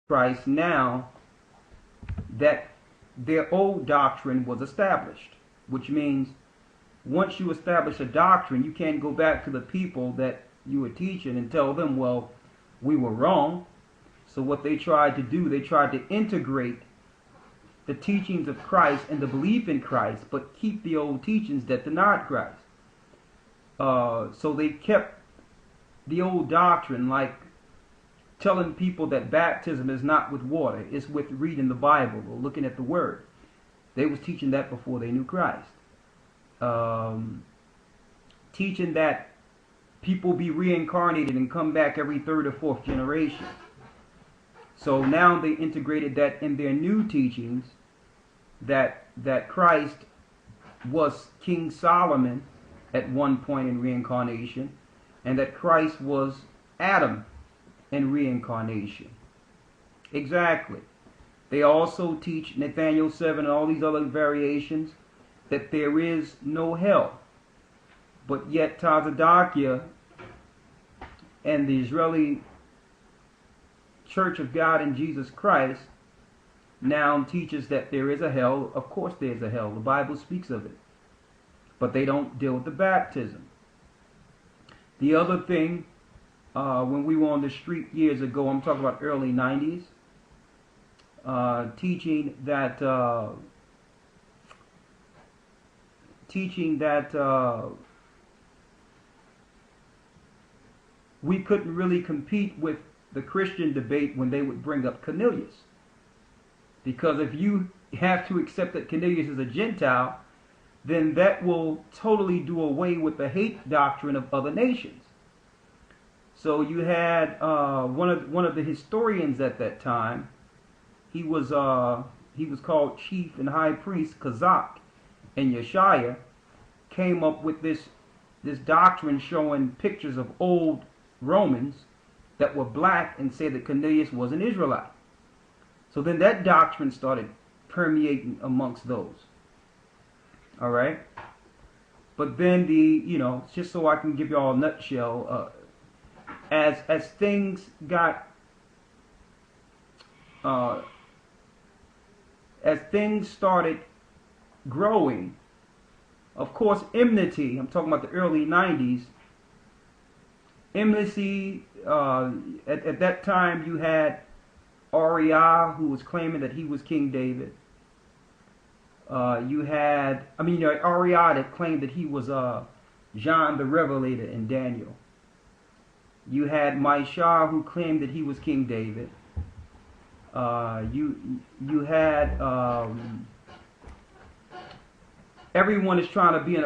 Christ now that their old doctrine was established, which means once you establish a doctrine, you can't go back to the people that you were teaching and tell them, well, we were wrong. So what they tried to do, they tried to integrate the teachings of Christ and the belief in Christ, but keep the old teachings that denied Christ. So they kept the old doctrine, like telling people that baptism is not with water, it's with reading the Bible or looking at the Word. They was teaching that before they knew Christ. Teaching that people be reincarnated and come back every third or fourth generation. So now they integrated that in their new teachings, that Christ was King Solomon at one point in reincarnation, and that Christ was Adam in reincarnation. Exactly. They also teach Nathaniel 7 and all these other variations that there is no hell. But yet Tazadakia and the Israeli Church of God in Jesus Christ now teaches that there is a hell. Of course there's a hell. The Bible speaks of it. But they don't deal with the baptism. The other thing, when we were on the street years ago, I'm talking about early 90s, teaching that we couldn't really compete with the Christian debate when they would bring up Cornelius. Because if you have to accept that Cornelius is a Gentile, then that will totally do away with the hate doctrine of other nations. So you had one of the historians at that time. He was called Chief and High Priest Kazak, and Yeshaya came up with this doctrine showing pictures of old Romans that were black and said that Cornelius was an Israelite. So then that doctrine started permeating amongst those. All right. But then just so I can give you all a nutshell, as things got, as things started growing, of course, enmity, I'm talking about the early 90s, enmity, at that time you had Uriah, who was claiming that he was King David. You had, Uriah that claimed that he was John the Revelator in Daniel. You had Maishar, who claimed that he was King David. You had everyone is trying to be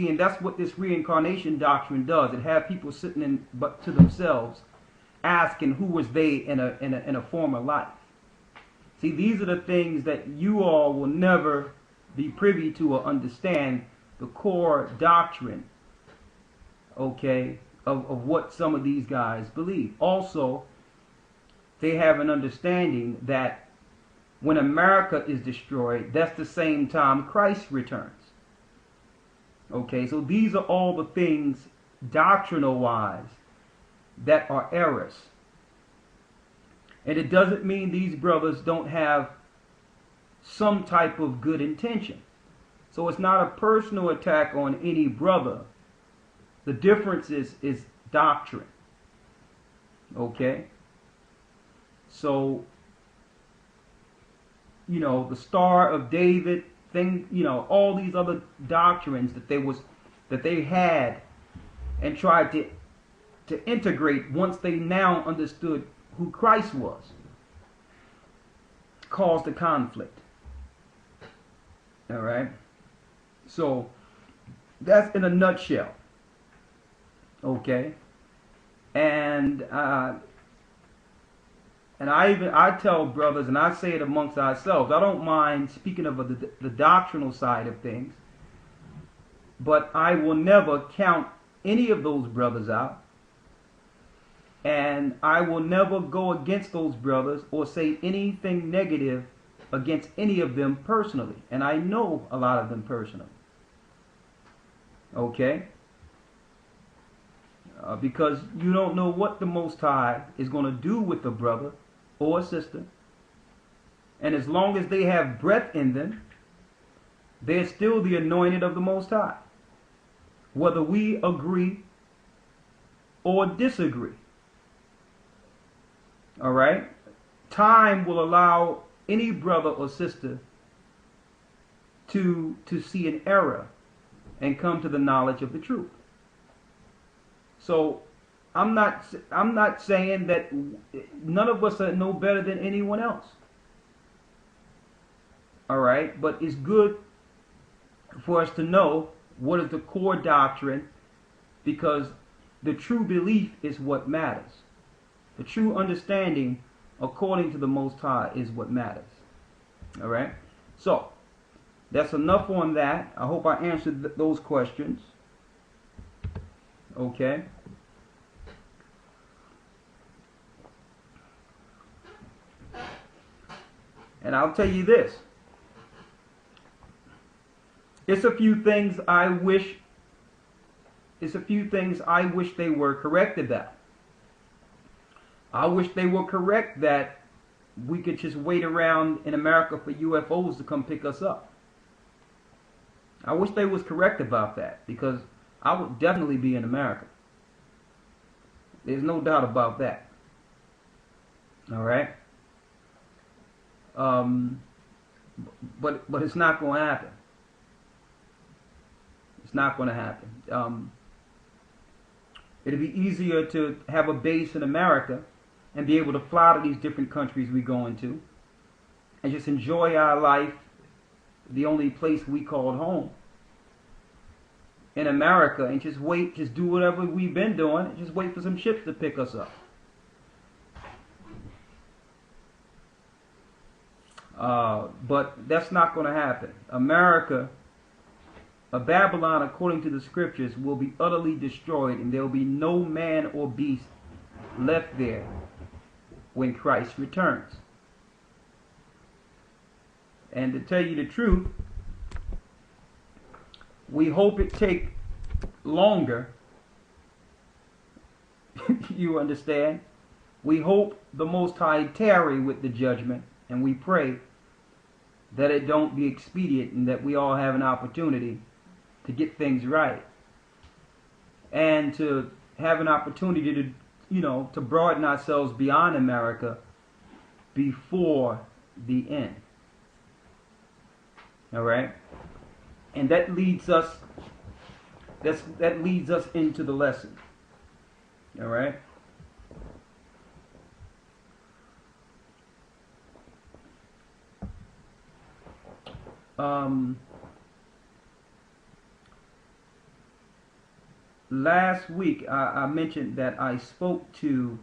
and that's what this reincarnation doctrine does. It have people sitting but to themselves, asking who was they in a former life. See, these are the things that you all will never be privy to or understand, the core doctrine, okay, of what some of these guys believe. Also, they have an understanding that when America is destroyed, that's the same time Christ returns. Okay, so these are all the things, doctrinal-wise, that are errors. And it doesn't mean these brothers don't have some type of good intention. So it's not a personal attack on any brother. The difference is doctrine. Okay? So, the Star of David thing, all these other doctrines that they had and tried to integrate once they now understood who Christ was, caused a conflict. All right? So that's in a nutshell. Okay? And I tell brothers, and I say it amongst ourselves, I don't mind speaking of the doctrinal side of things, but I will never count any of those brothers out, and I will never go against those brothers or say anything negative against any of them personally, and I know a lot of them personally. Okay? Because you don't know what the Most High is going to do with the brother or a sister, and as long as they have breath in them, they're still the anointed of the Most High, whether we agree or disagree. All right? Time will allow any brother or sister to see an error and come to the knowledge of the truth. So I'm not saying that none of us are no better than anyone else. All right? But it's good for us to know what is the core doctrine, because the true belief is what matters. The true understanding according to the Most High is what matters. All right? So that's enough on that. I hope I answered those questions. Okay. And I'll tell you this. It's a few things I wish they were correct about. I wish they were correct that we could just wait around in America for UFOs to come pick us up. I wish they was correct about that, because I would definitely be in America. There's no doubt about that. All right? But it's not going to happen. It's not going to happen. It'll be easier to have a base in America and be able to fly to these different countries we go into and just enjoy our life, the only place we called home, in America, and just wait, just do whatever we've been doing, and just wait for some ships to pick us up. But that's not going to happen. America, Babylon, according to the scriptures, will be utterly destroyed, and there will be no man or beast left there when Christ returns. And to tell you the truth, we hope it take longer. You understand? We hope the Most High tarry with the judgment, and we pray that it don't be expedient and that we all have an opportunity to get things right and to have an opportunity to, to broaden ourselves beyond America before the end. All right? And that leads us into the lesson. All right? Last week I mentioned that I spoke to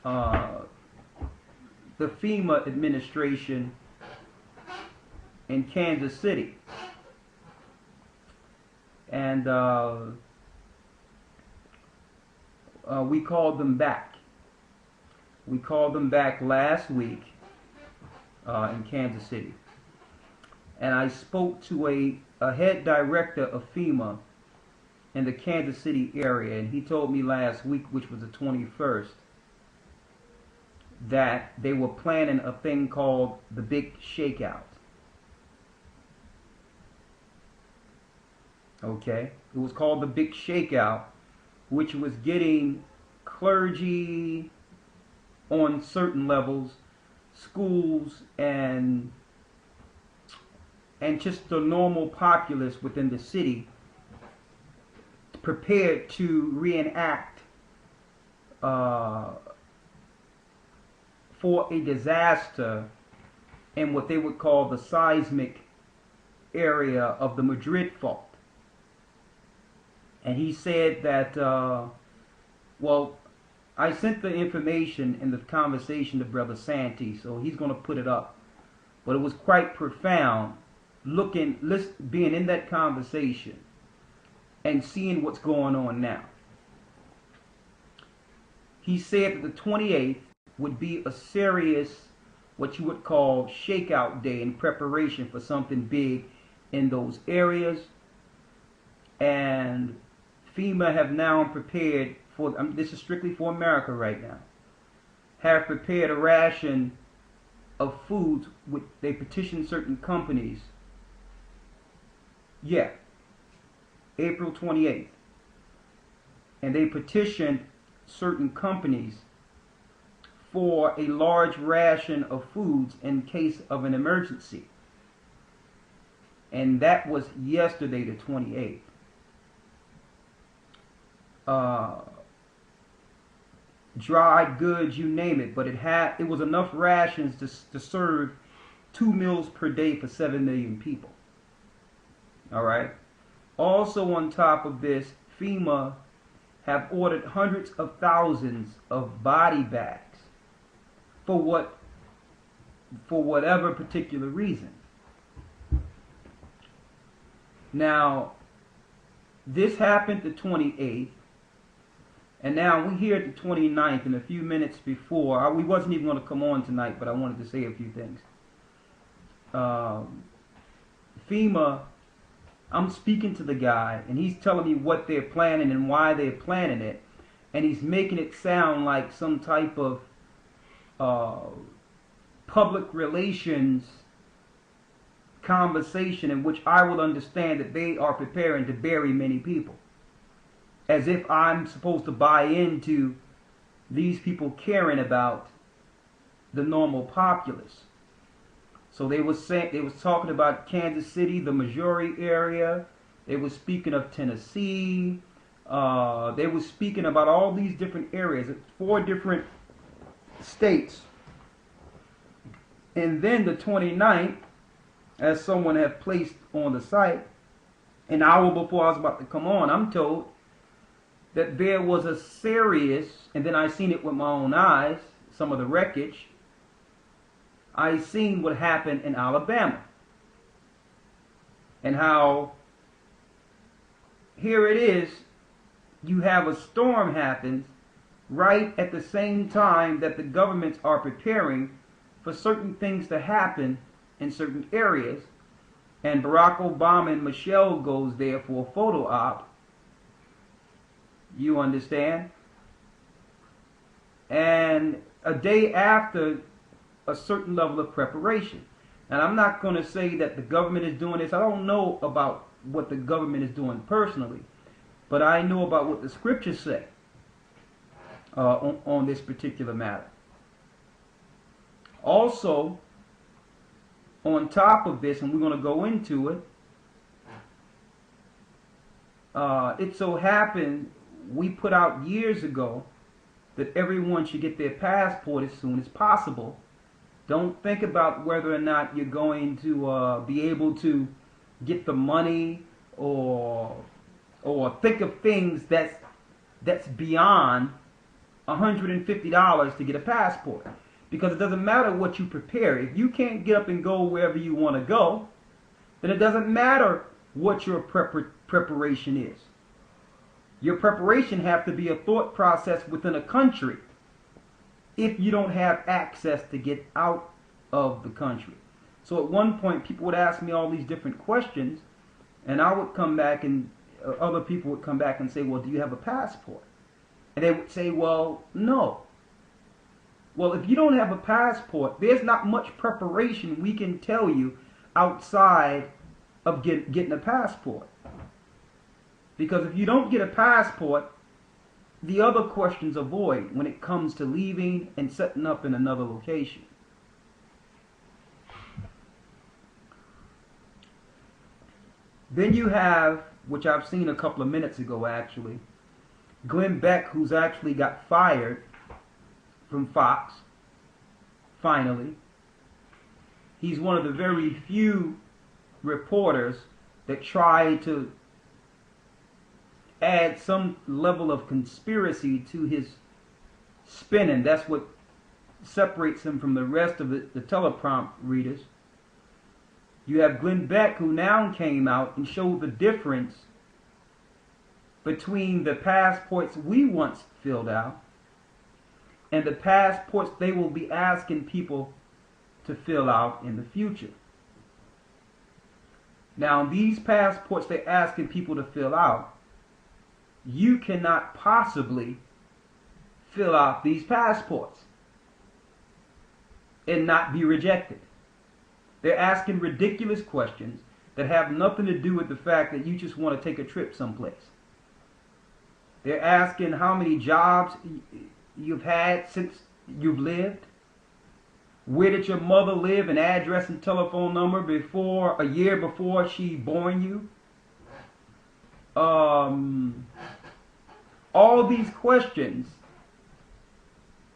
the FEMA administration in Kansas City, and we called them back. We called them back last week in Kansas City, and I spoke to a head director of FEMA in the Kansas City area, and he told me last week, which was the 21st, that they were planning a thing called the Big Shakeout. Okay? It was called the Big Shakeout, which was getting clergy on certain levels, schools, and just the normal populace within the city prepared to reenact for a disaster in what they would call the seismic area of the Madrid fault. And he said that, well, I sent the information in the conversation to Brother Santee, so he's going to put it up. But it was quite profound, being in that conversation and seeing what's going on now. He said that the 28th would be a serious, what you would call, shakeout day in preparation for something big in those areas. And FEMA have now prepared for, this is strictly for America right now, have prepared a ration of foods. They petitioned certain companies. Yeah, April 28th. And they petitioned certain companies for a large ration of foods in case of an emergency. And that was yesterday, the 28th. Dried goods, you name it, but it was enough rations to serve 2 meals per day for 7 million people. All right. Also, on top of this, FEMA have ordered hundreds of thousands of body bags for whatever particular reason. Now, this happened the 28th. And now we're here at the 29th, and a few minutes before, we wasn't even going to come on tonight, but I wanted to say a few things. FEMA, I'm speaking to the guy, and he's telling me what they're planning and why they're planning it, and he's making it sound like some type of public relations conversation in which I will understand that they are preparing to bury many people. As if I'm supposed to buy into these people caring about the normal populace. So they was talking about Kansas City, the Missouri area. They were speaking of Tennessee. They were speaking about all these different areas, 4 different states. And then the 29th, as someone had placed on the site, an hour before I was about to come on, I'm told that there was a serious, and then I seen it with my own eyes, some of the wreckage. I seen what happened in Alabama. And how, here it is, you have a storm happens right at the same time that the governments are preparing for certain things to happen in certain areas. And Barack Obama and Michelle goes there for a photo op. You understand? And a day after, a certain level of preparation. And I'm not going to say that the government is doing this. I don't know about what the government is doing personally. But I know about what the scriptures say on this particular matter. Also, on top of this, and we're going to go into it, it so happened we put out years ago that everyone should get their passport as soon as possible. Don't think about whether or not you're going to be able to get the money or think of things that's beyond $150 to get a passport. Because it doesn't matter what you prepare. If you can't get up and go wherever you want to go, then it doesn't matter what your preparation is. Your preparation have to be a thought process within a country if you don't have access to get out of the country. So at one point, people would ask me all these different questions, and I would come back and other people would come back and say, well, do you have a passport? And they would say, well, no. Well, if you don't have a passport, there's not much preparation we can tell you outside of getting a passport. Because if you don't get a passport, the other questions are void when it comes to leaving and setting up in another location. Then you have, which I've seen a couple of minutes ago actually, Glenn Beck, who's actually got fired from Fox, finally. He's one of the very few reporters that try to add some level of conspiracy to his spinning. That's what separates him from the rest of the teleprompt readers. You have Glenn Beck, who now came out and showed the difference between the passports we once filled out and the passports they will be asking people to fill out in the future. Now, these passports they're asking people to fill out, you cannot possibly fill out these passports. and not be rejected. They're asking ridiculous questions that have nothing to do with the fact that you just want to take a trip someplace. They're asking how many jobs you've had since you've lived. Where did your mother live, an address and telephone number before, a year before she born you? All these questions,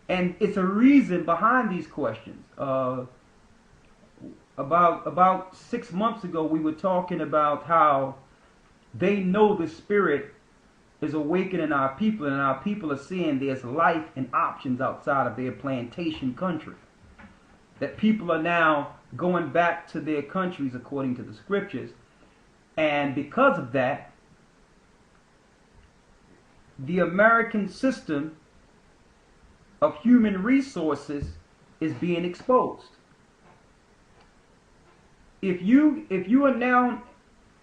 and it's a reason behind these questions. About 6 months ago, we were talking about how they know the Spirit is awakening our people, and our people are seeing there's life and options outside of their plantation country. That people are now going back to their countries according to the scriptures, and because of that, the American system of human resources is being exposed. If you are now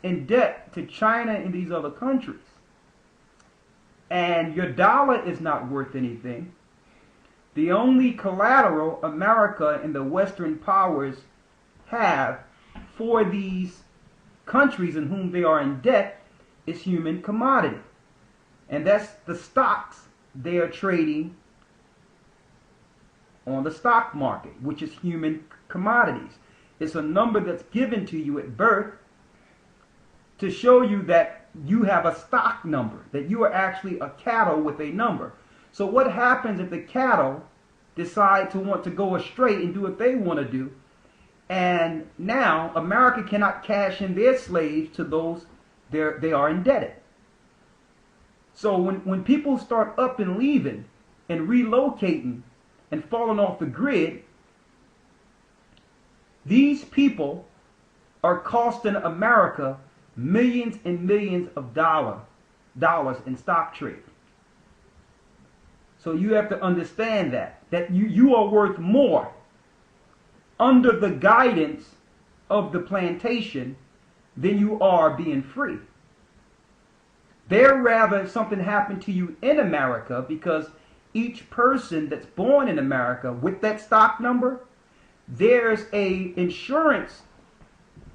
in debt to China and these other countries, and your dollar is not worth anything, the only collateral America and the Western powers have for these countries in whom they are in debt is human commodity. And that's the stocks they are trading on the stock market, which is human commodities. It's a number that's given to you at birth to show you that you have a stock number, that you are actually a cattle with a number. So what happens if the cattle decide to want to go astray and do what they want to do? And now America cannot cash in their slaves to those they are indebted. So when people start up and leaving and relocating and falling off the grid, these people are costing America millions and millions of dollars in stock trade. So you have to understand that you are worth more under the guidance of the plantation than you are being free. They'd rather something happen to you in America, because each person that's born in America with that stock number, there's a insurance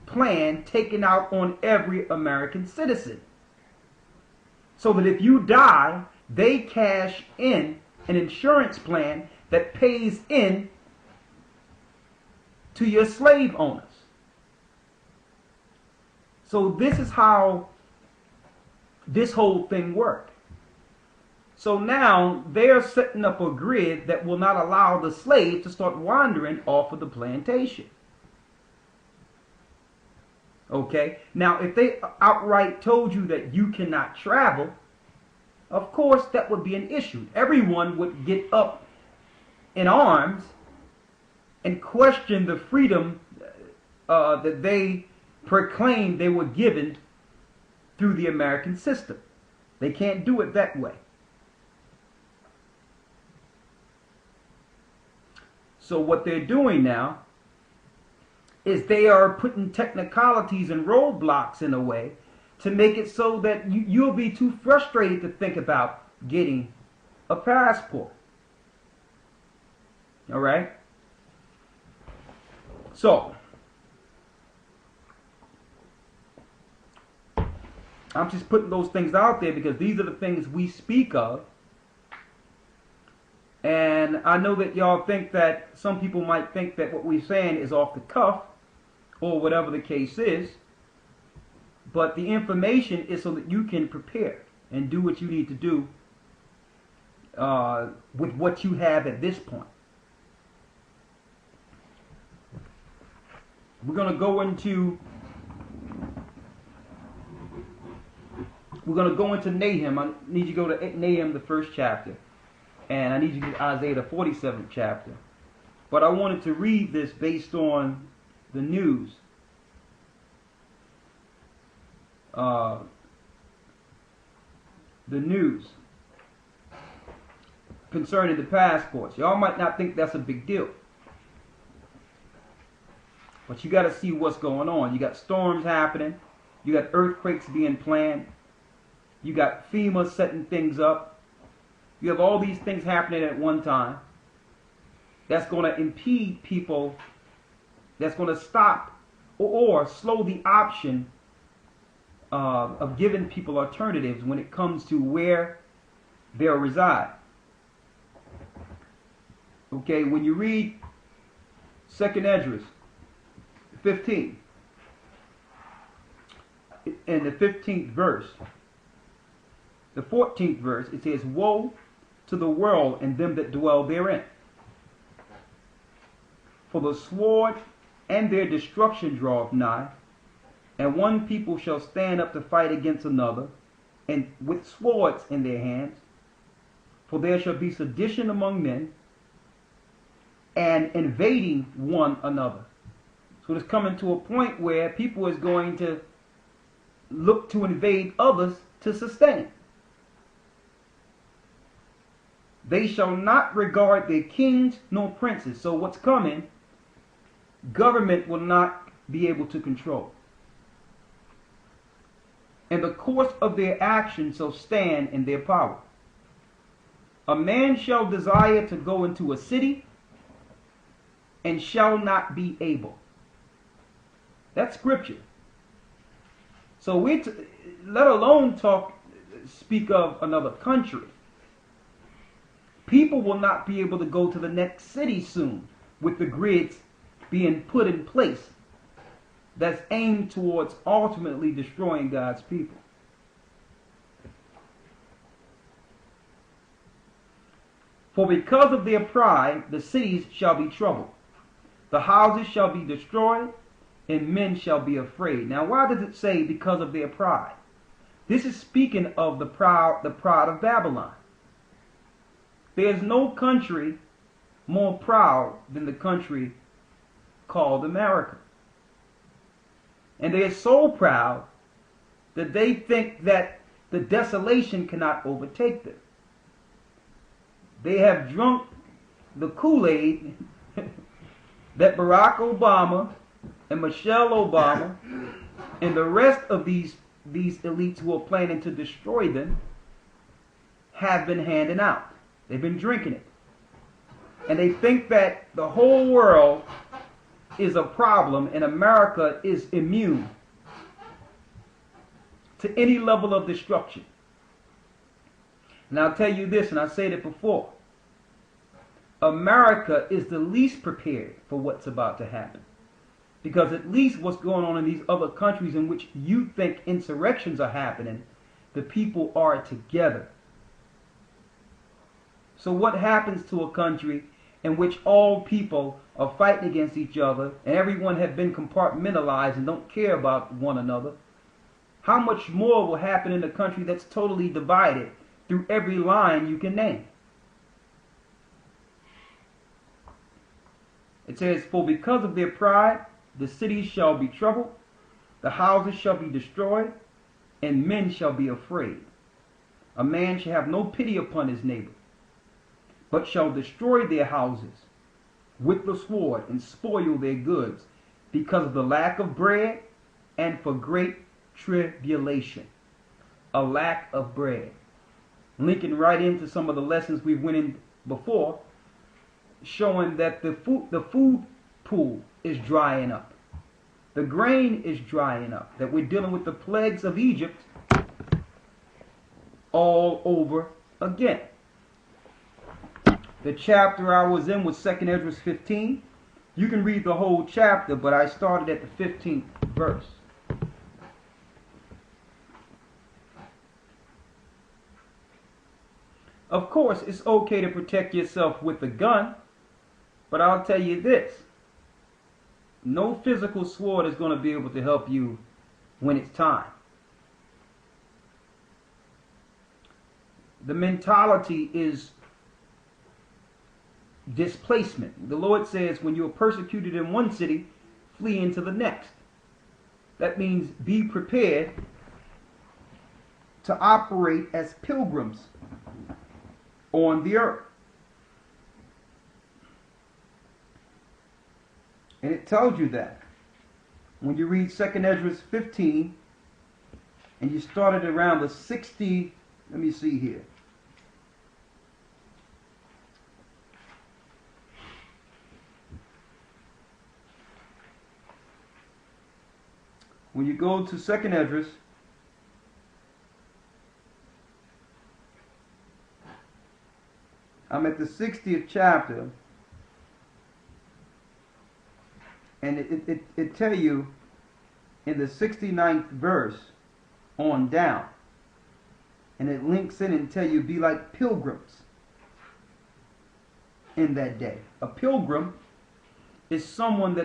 plan taken out on every American citizen. So that if you die, they cash in an insurance plan that pays in to your slave owners. So this is how this whole thing worked. So now they're setting up a grid that will not allow the slave to start wandering off of the plantation. Okay? Now, if they outright told you that you cannot travel, of course that would be an issue. Everyone would get up in arms and question the freedom that they proclaimed they were given through the American system. They can't do it that way. So what they're doing now is they are putting technicalities and roadblocks in a way to make it so that you'll be too frustrated to think about getting a passport. All right? So, I'm just putting those things out there because these are the things we speak of. And I know that y'all think that, some people might think that what we're saying is off the cuff, or whatever the case is. But the information is so that you can prepare and do what you need to do with what you have at this point. We're going to go into Nahum. I need you to go to Nahum, the first chapter. And I need you to get to Isaiah, the 47th chapter. But I wanted to read this based on the news. The news concerning the passports. Y'all might not think that's a big deal. But you got to see what's going on. You got storms happening. You got earthquakes being planned. You got FEMA setting things up. You have all these things happening at one time. that's going to impede people, that's going to stop or slow the option of giving people alternatives when it comes to where they'll reside. Okay, when you read 2nd Esdras 15, in the 15th verse, the 14th verse, it says, "Woe to the world and them that dwell therein. For the sword and their destruction draweth nigh, and one people shall stand up to fight against another, and with swords in their hands. For there shall be sedition among men, and invading one another." So it's coming to a point where people is going to look to invade others to sustain. "They shall not regard their kings nor princes." So what's coming, government will not be able to control. "And the course of their actions shall stand in their power. A man shall desire to go into a city, and shall not be able." That's scripture. So let alone speak of another country. People will not be able to go to the next city soon with the grids being put in place that's aimed towards ultimately destroying God's people. "For because of their pride, the cities shall be troubled. The houses shall be destroyed, and men shall be afraid." Now, why does it say because of their pride? This is speaking of the pride of Babylon. There's no country more proud than the country called America. And they are so proud that they think that the desolation cannot overtake them. They have drunk the Kool-Aid that Barack Obama and Michelle Obama and the rest of these elites who are planning to destroy them have been handing out. They've been drinking it. And they think that the whole world is a problem and America is immune to any level of destruction. And I'll tell you this, and I said it before, America is the least prepared for what's about to happen. Because at least what's going on in these other countries in which you think insurrections are happening, the people are together. So what happens to a country in which all people are fighting against each other and everyone have been compartmentalized and don't care about one another? How much more will happen in a country that's totally divided through every line you can name? It says, "For because of their pride, the cities shall be troubled, the houses shall be destroyed, and men shall be afraid. A man shall have no pity upon his neighbor, but shall destroy their houses with the sword and spoil their goods because of the lack of bread and for great tribulation." A lack of bread. Linking right into some of the lessons we went in before, showing that the food pool is drying up. The grain is drying up. That we're dealing with the plagues of Egypt all over again. The chapter I was in was 2nd Esdras 15. You can read the whole chapter, but I started at the 15th verse. Of course, it's okay to protect yourself with a gun, but I'll tell you this. No physical sword is going to be able to help you when it's time. The mentality is displacement. The Lord says when you are persecuted in one city, flee into the next. That means be prepared to operate as pilgrims on the earth. And it tells you that when you read 2nd Esdras 15 and you started around the 60, let me see here. When you go to 2nd Esdras, I'm at the 60th chapter, and it tell you in the 69th verse on down, and it links in and tell you be like pilgrims in that day. A pilgrim is someone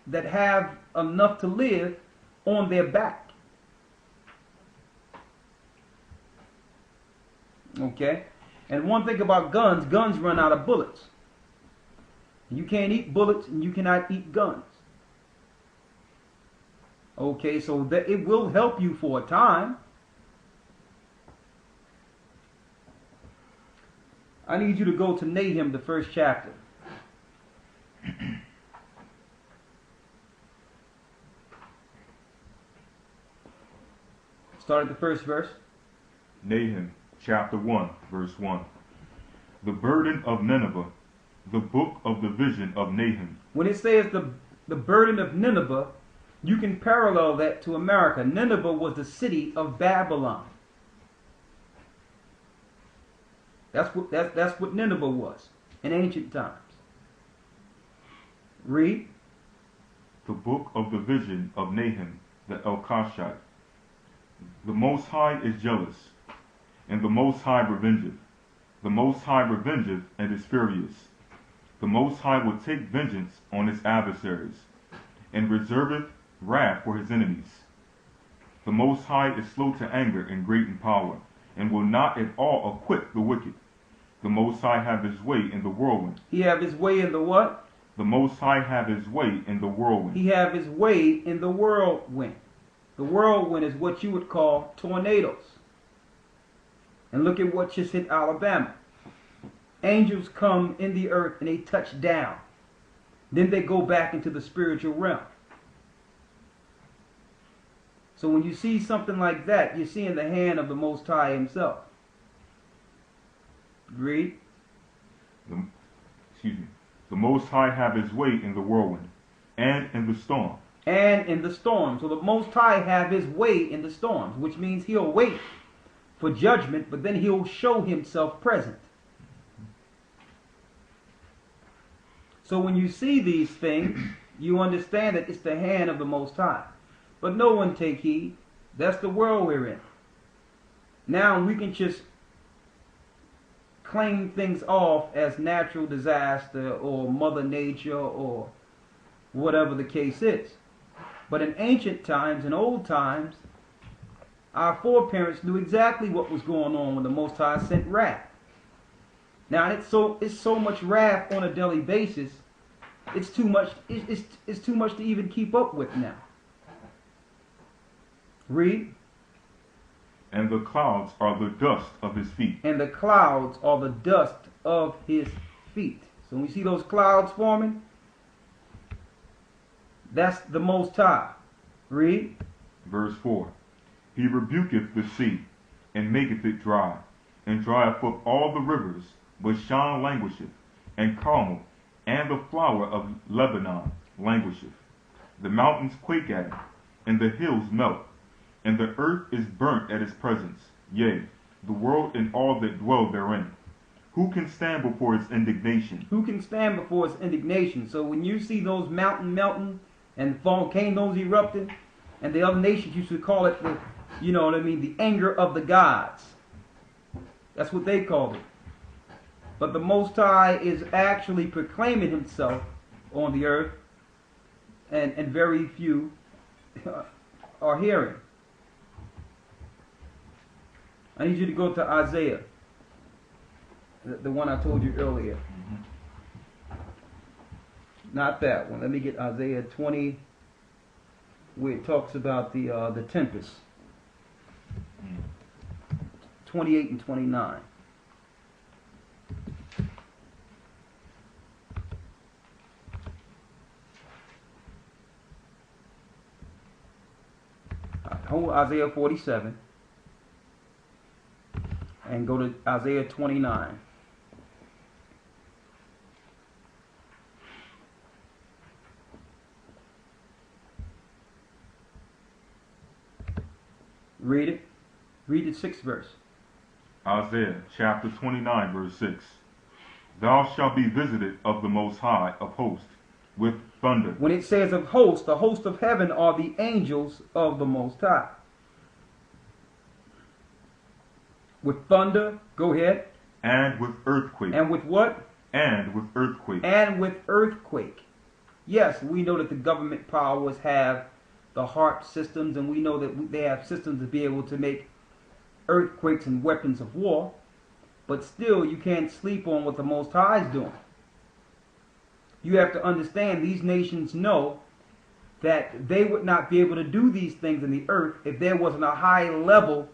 that have enough to live on their back. Okay? And one thing about guns, guns run out of bullets. You can't eat bullets and you cannot eat guns. Okay, so that it will help you for a time. I need you to go to Nahum, the 1st chapter. Start at the 1st verse. Nahum chapter 1, verse 1. The burden of Nineveh, the book of the vision of Nahum. When it says the burden of Nineveh, you can parallel that to America. Nineveh was the city of Babylon. That's what Nineveh was in ancient times. Read. The book of the vision of Nahum the Elkoshite. The Most High is jealous, and the Most High revengeth. The Most High revengeth and is furious. The Most High will take vengeance on his adversaries, and reserveth wrath for his enemies. The Most High is slow to anger and great in power, and will not at all acquit the wicked. The Most High have his way in the whirlwind. He have his way in the what? The Most High have his way in the whirlwind. He have his way in the whirlwind. The whirlwind is what you would call tornadoes. And look at what just hit Alabama. Angels come in the earth and they touch down. Then they go back into the spiritual realm. So when you see something like that, you're seeing the hand of the Most High himself. Read. The Most High have his way in the whirlwind, and in the storm. And in the storm. So the Most High have his way in the storms, which means he'll wait for judgment, but then he'll show himself present. So when you see these things, you understand that it's the hand of the Most High. But no one take heed. That's the world we're in. Now we can just claim things off as natural disaster or Mother Nature or whatever the case is. But in ancient times, in old times, our foreparents knew exactly what was going on when the Most High sent wrath. Now it's so much wrath on a daily basis. It's too much. It's too much to even keep up with now. Read. And the clouds are the dust of his feet. And the clouds are the dust of his feet. So when we see those clouds forming, that's the Most High. Read. Verse 4. He rebuketh the sea, and maketh it dry, and drieth up all the rivers. Bashan languisheth, and Carmel, and the flower of Lebanon languisheth. The mountains quake at him, and the hills melt, and the earth is burnt at his presence, yea, the world and all that dwell therein. Who can stand before his indignation? Who can stand before his indignation? So when you see those mountains melting and volcanoes erupting, and the other nations used to call it the, you know what I mean, the anger of the gods. That's what they called it. But the Most High is actually proclaiming himself on the earth, and very few are hearing. I need you to go to Isaiah, the one I told you earlier. Not that one. Let me get Isaiah 20, where it talks about the tempest. 28 and 29. Hold Isaiah 47 and go to Isaiah 29. Read it. Read the 6th verse. Isaiah chapter 29, verse 6. Thou shalt be visited of the Most High of hosts with thunder. When it says of hosts, the host of heaven are the angels of the Most High. With thunder, go ahead. And with earthquake. And with what? And with earthquake. And with earthquake. Yes, we know that the government powers have the HARP systems, and we know that they have systems to be able to make earthquakes and weapons of war. But still, you can't sleep on what the Most High is doing. You have to understand these nations know that they would not be able to do these things in the earth if there wasn't a high level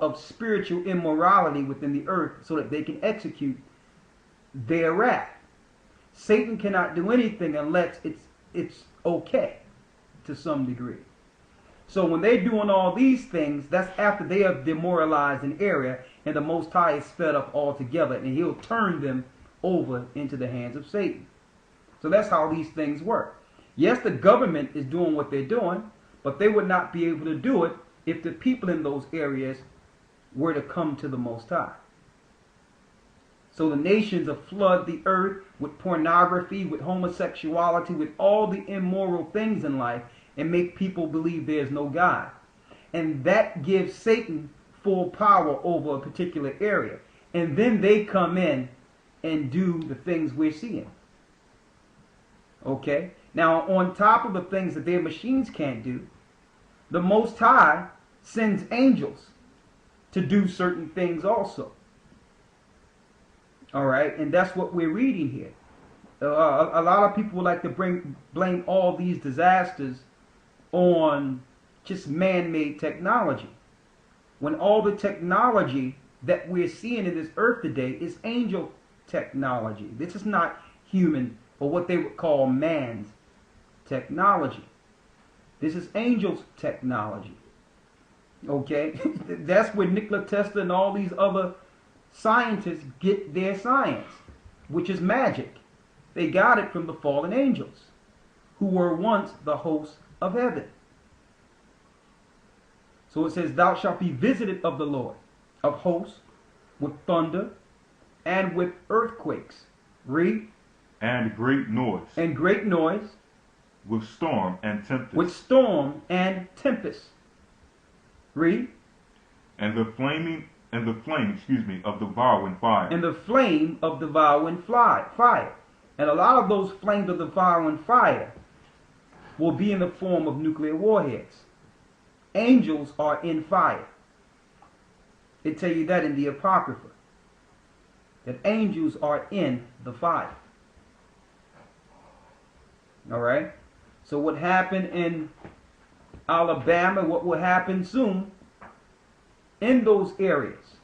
of spiritual immorality within the earth so that they can execute their wrath. Satan cannot do anything unless it's okay to some degree. So when they're doing all these things, that's after they have demoralized an area and the Most High is fed up altogether, and he'll turn them over into the hands of Satan. So that's how these things work. Yes, the government is doing what they're doing, but they would not be able to do it if the people in those areas were to come to the Most High. So the nations will flood the earth with pornography, with homosexuality, with all the immoral things in life, and make people believe there's no God. And that gives Satan full power over a particular area. And then they come in and do the things we're seeing. Okay? Now, on top of the things that their machines can't do, the Most High sends angels to do certain things also. All right? And that's what we're reading here. A lot of people would like to blame all these disasters on just man-made technology, when all the technology that we're seeing in this earth today is angel technology. This is not human, or what they would call man's technology. This is angels technology. Okay? That's where Nikola Tesla and all these other scientists get their science, which is magic. They got it from the fallen angels, who were once the hosts of heaven. So it says, thou shalt be visited of the Lord of hosts with thunder and with earthquakes. Read. And great noise. And great noise. With storm and tempest. With storm and tempest. Read. And the flame, of devouring fire. And the flame of devouring fire. And a lot of those flames of devouring fire will be in the form of nuclear warheads. Angels are in fire. They tell you that in the Apocrypha, that angels are in the fire. All right? So what happened in Alabama, what will happen soon in those areas?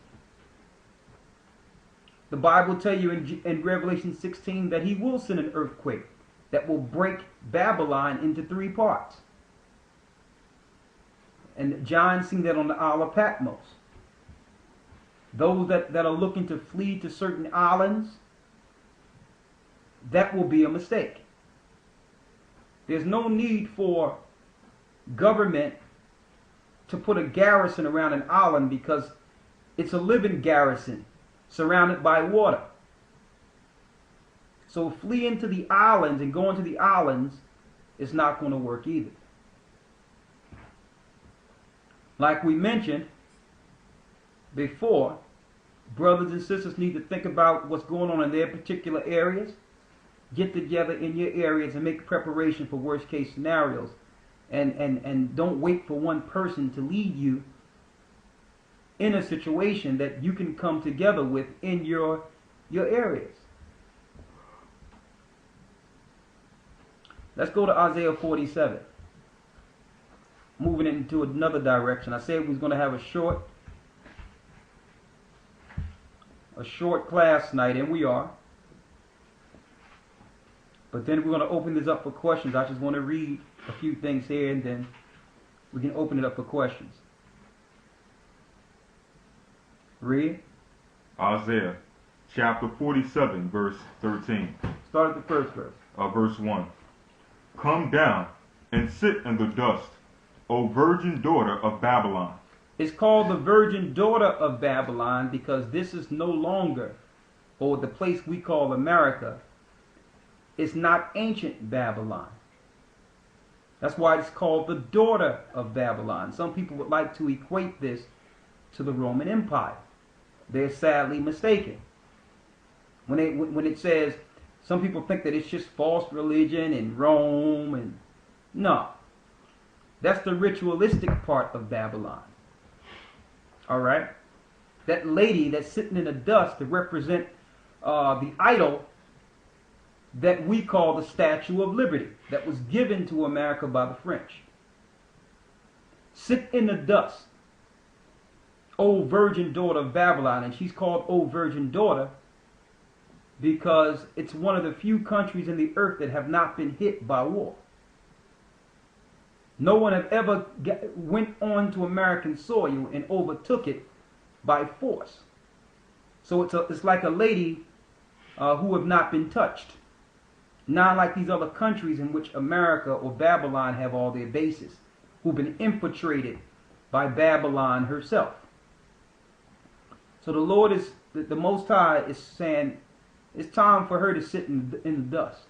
The Bible tell you in Revelation 16 that he will send an earthquake that will break Babylon into 3 parts. And John seen that on the Isle of Patmos. Those that are looking to flee to certain islands, that will be a mistake. There's no need for government to put a garrison around an island, because it's a living garrison surrounded by water. So fleeing to the islands and going to the islands is not going to work either. Like we mentioned before, brothers and sisters need to think about what's going on in their particular areas. Get together in your areas and make preparation for worst case scenarios. And don't wait for one person to lead you in a situation that you can come together with in your areas. Let's go to Isaiah 47. Moving into another direction. I said we was going to have a short class tonight, and we are. But then we're going to open this up for questions. I just want to read a few things here, and then we can open it up for questions. Read. Isaiah chapter 47, verse 13. Start at the first verse. Verse 1. Come down and sit in the dust, O virgin daughter of Babylon. It's called the virgin daughter of Babylon because this is no longer, or the place we call America, it's not ancient Babylon. That's why it's called the daughter of Babylon. Some people would like to equate this to the Roman Empire. They're sadly mistaken. When it says, some people think that it's just false religion in Rome, and no. That's the ritualistic part of Babylon. Alright? That lady that's sitting in the dust to represent the idol that we call the Statue of Liberty, that was given to America by the French. Sit in the dust, O virgin daughter of Babylon. And she's called O virgin daughter because it's one of the few countries in the earth that have not been hit by war. No one have ever went on to American soil and overtook it by force. So it's like a lady who have not been touched. Not like these other countries in which America or Babylon have all their bases, who've been infiltrated by Babylon herself. So the Lord is, the Most High is saying, it's time for her to sit in the dust.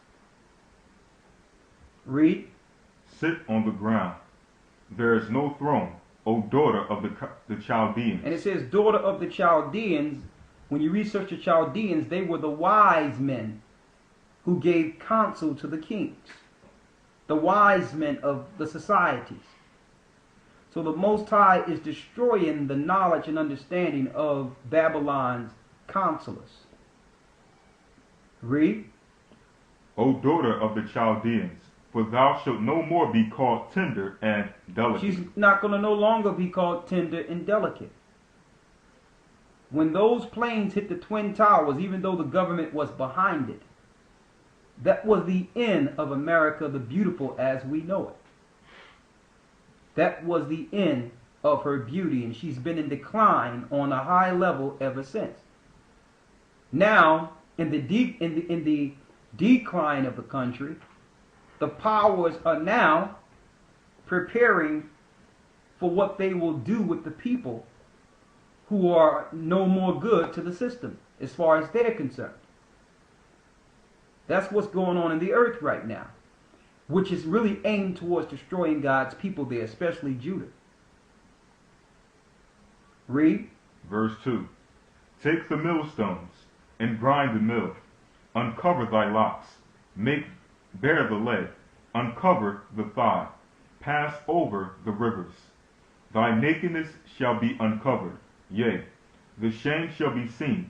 Read. Sit on the ground. There is no throne, O daughter of the Chaldeans. And it says, daughter of the Chaldeans. When you research the Chaldeans, they were the wise men who gave counsel to the kings. The wise men of the societies. So the Most High is destroying the knowledge and understanding of Babylon's counselors. Read. O daughter of the Chaldeans, for thou shalt no more be called tender and delicate. She's not going to no longer be called tender and delicate. When those planes hit the Twin Towers, even though the government was behind it, that was the end of America the Beautiful as we know it. That was the end of her beauty, and she's been in decline on a high level ever since. Now, in the decline of the country, the powers are now preparing for what they will do with the people who are no more good to the system as far as they're concerned. That's what's going on in the earth right now, which is really aimed towards destroying God's people there, especially Judah. Read. Verse 2. Take the millstones and grind the mill. Uncover thy locks. Make bare the leg. Uncover the thigh. Pass over the rivers. Thy nakedness shall be uncovered. Yea, the shame shall be seen.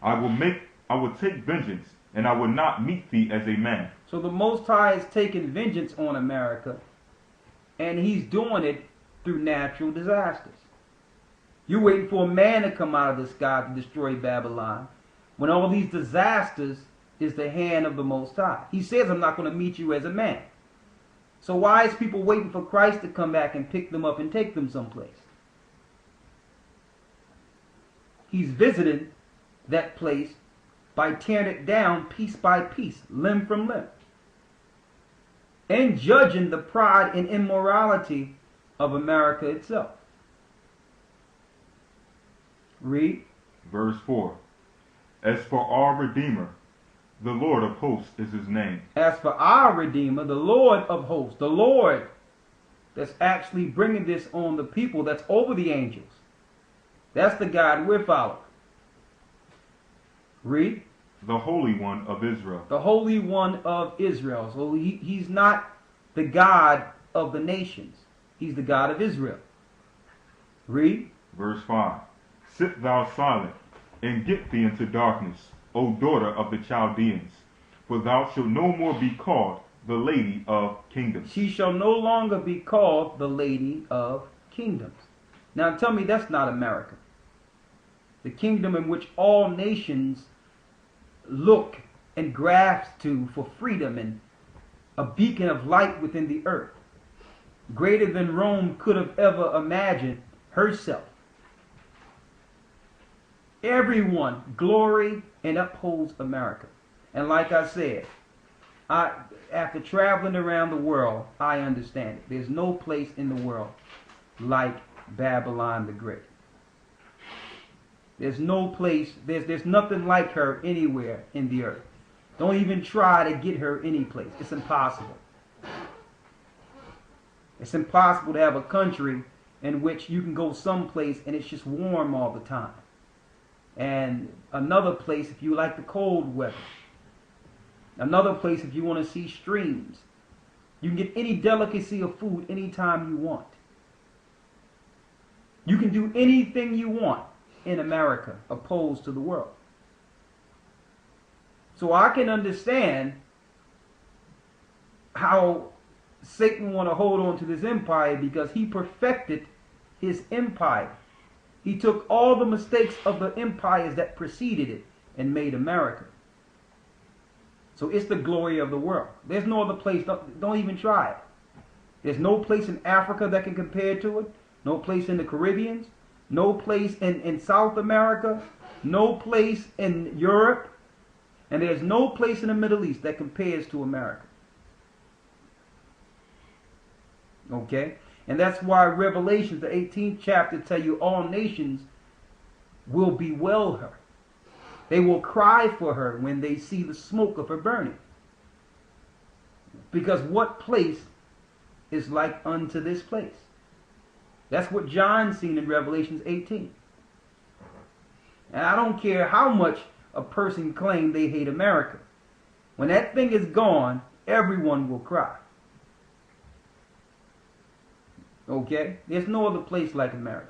I will take vengeance, and I will not meet thee as a man. So the Most High is taking vengeance on America, and he's doing it through natural disasters. You're waiting for a man to come out of the sky to destroy Babylon, when all these disasters is the hand of the Most High. He says, I'm not going to meet you as a man. So why is people waiting for Christ to come back and pick them up and take them someplace? He's visiting that place by tearing it down piece by piece, limb from limb, and judging the pride and immorality of America itself. Read. Verse 4. As for our Redeemer, the Lord of hosts is his name. As for our Redeemer, the Lord of hosts, the Lord that's actually bringing this on the people, that's over the angels. That's the God we're following. Read. The Holy One of Israel. The Holy One of Israel. So he's not the God of the nations. He's the God of Israel. Read. Verse 5. Sit thou silent, and get thee into darkness, O daughter of the Chaldeans, for thou shalt no more be called the Lady of Kingdoms. She shall no longer be called the Lady of Kingdoms. Now tell me that's not America. The kingdom in which all nations look and grasp to for freedom and a beacon of light within the earth. Greater than Rome could have ever imagined herself. Everyone glory and upholds America. And like I said, After traveling around the world, I understand it. There's no place in the world like Babylon the Great. There's no place, there's nothing like her anywhere in the earth. Don't even try to get her any place. It's impossible. It's impossible to have a country in which you can go someplace and it's just warm all the time. And another place if you like the cold weather. Another place if you want to see streams. You can get any delicacy of food anytime you want. You can do anything you want in America opposed to the world. So I can understand how Satan want to hold on to this empire because he perfected his empire. He took all the mistakes of the empires that preceded it and made America. So it's the glory of the world. There's no other place. Don't even try it. There's no place in Africa that can compare to it. No place in the Caribbean. No place in South America. No place in Europe. And there's no place in the Middle East that compares to America. Okay? And that's why Revelations, the 18th chapter, tell you all nations will bewail her. They will cry for her when they see the smoke of her burning. Because what place is like unto this place? That's what John seen in Revelations 18. And I don't care how much a person claims they hate America. When that thing is gone, everyone will cry. Okay? There's no other place like America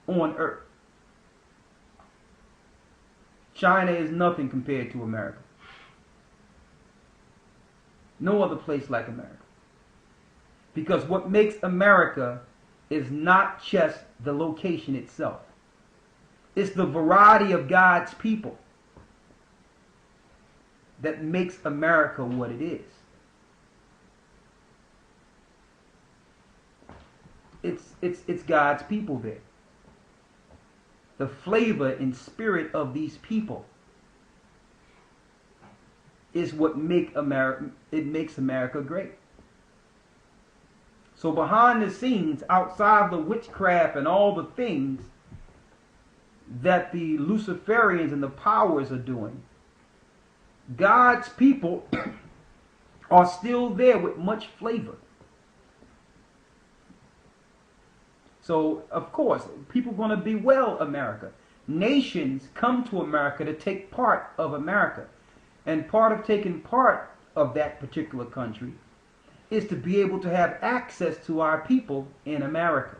on earth. China is nothing compared to America. No other place like America. Because what makes America is not just the location itself. It's the variety of God's people that makes America what it is. It's God's people there. The flavor and spirit of these people is what makes America great. So behind the scenes, outside the witchcraft and all the things that the Luciferians and the powers are doing, God's people are still there with much flavor. So, of course, people are going to bewail America. Nations come to America to take part of America. And part of taking part of that particular country is to be able to have access to our people in America.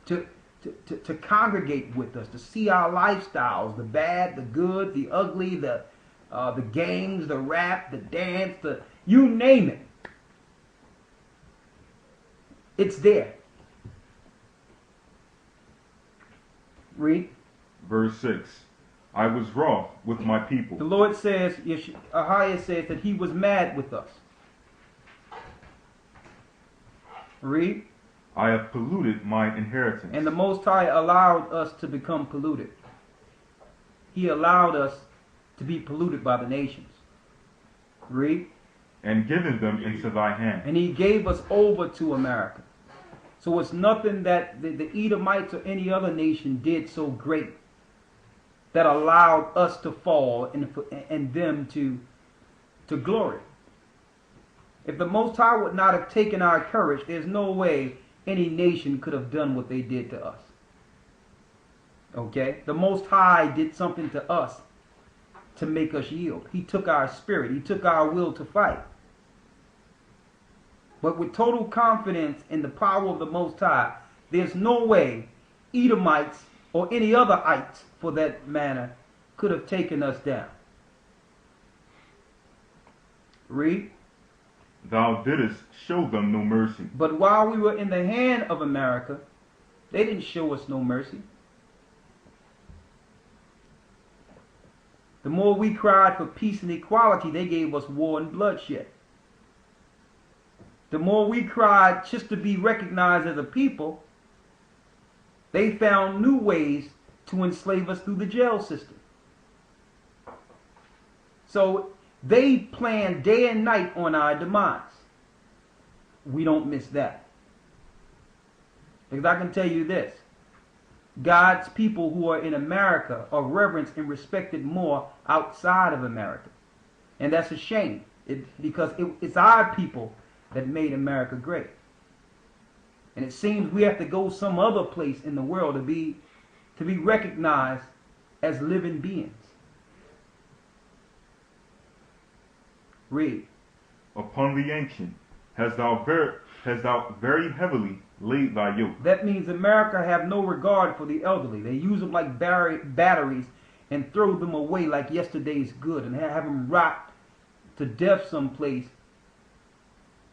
To congregate with us, to see our lifestyles, the bad, the good, the ugly, the games, the rap, the dance, you name it. It's there. Read. Verse 6. I was wroth with my people. The Lord says, Ahiah says that he was mad with us. Read. I have polluted my inheritance. And the Most High allowed us to become polluted. He allowed us to be polluted by the nations. Read. And given them into thy hand. And he gave us over to America. So it's nothing that the Edomites or any other nation did so great that allowed us to fall and them to glory. If the Most High would not have taken our courage, there's no way any nation could have done what they did to us. Okay? The Most High did something to us to make us yield. He took our spirit. He took our will to fight. But with total confidence in the power of the Most High, there's no way Edomites or any other ites, for that matter, could have taken us down. Read. Thou didst show them no mercy. But while we were in the hand of America, they didn't show us no mercy. The more we cried for peace and equality, they gave us war and bloodshed. The more we cried just to be recognized as a people, they found new ways to enslave us through the jail system. So they plan day and night on our demise. We don't miss that. Because I can tell you this. God's people who are in America are reverenced and respected more outside of America. And that's a shame. Because it's our people that made America great. And it seems we have to go some other place in the world to be recognized as living beings. Read. Upon the ancient hast thou very heavily laid thy yoke. That means America have no regard for the elderly. They use them like batteries and throw them away like yesterday's good and have them rot to death someplace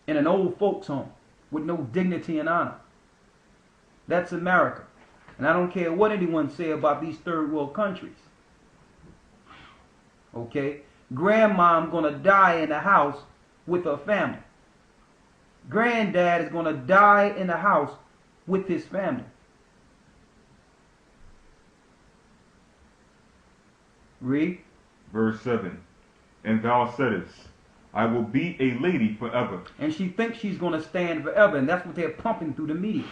in an old folks home with no dignity and honor. That's America. And I don't care what anyone say about these third world countries. Okay? Grandmom gonna die in the house with her family. Granddad is gonna die in the house with his family. Read. Verse 7. And thou saidest, I will be a lady forever. And she thinks she's going to stand forever. And that's what they're pumping through the media.